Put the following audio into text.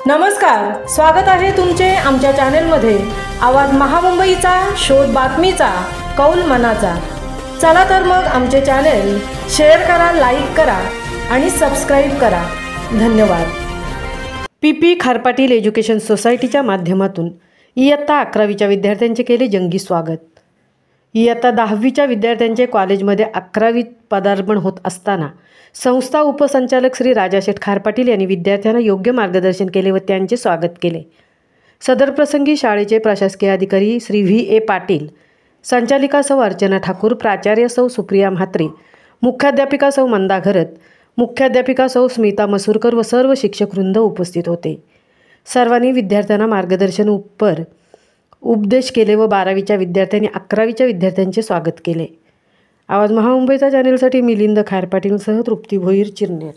नमस्कार, स्वागत आहे तुमचे आमच्या चॅनेलमध्ये। आवाज महामुंबईचा, शोध बातमीचा, कौल मनाचा। चला तर मग आमचे चॅनेल शेअर करा, लाईक करा आणि सबस्क्राईब करा। धन्यवाद। पीपी खारपाटील एज्युकेशन सोसायटीच्या माध्यमातून इयत्ता 11वीच्या विद्यार्थ्यांचे केले जंगी स्वागत। इयत्ता 10वीच्या विद्यार्थ्यांचे कॉलेजमध्ये 11वीत पदार्पण होत असताना संस्था उपसंचालक श्री राजाशेठ खारपाटील यांनी विद्यार्थ्यांना योग्य मार्गदर्शन केले व त्यांचे स्वागत केले। सदर प्रसंगी शाळेचे प्रशासकीय अधिकारी श्री व्ही.ए. पाटील, संचालिका सौ अर्चना ठाकूर, प्राचार्य सौ सुप्रिया म्हात्रे, मुख्याध्यापिका सौ मंदा घरत, मुख्याध्यापिका सौ स्मिता मसूरकर व सर्व शिक्षकवृंद उपस्थित होते। सर्वांनी विद्यार्थ्यांना मार्गदर्शन उपदेश केले व 12वीच्या विद्यार्थ्यांनी 11वीच्या विद्यार्थ्यांचे स्वागत केले। आवाज महामुंबईचा चॅनेलसाठी मिलिंद खारपाटीलसह तृप्ती भोईर चिरनेर।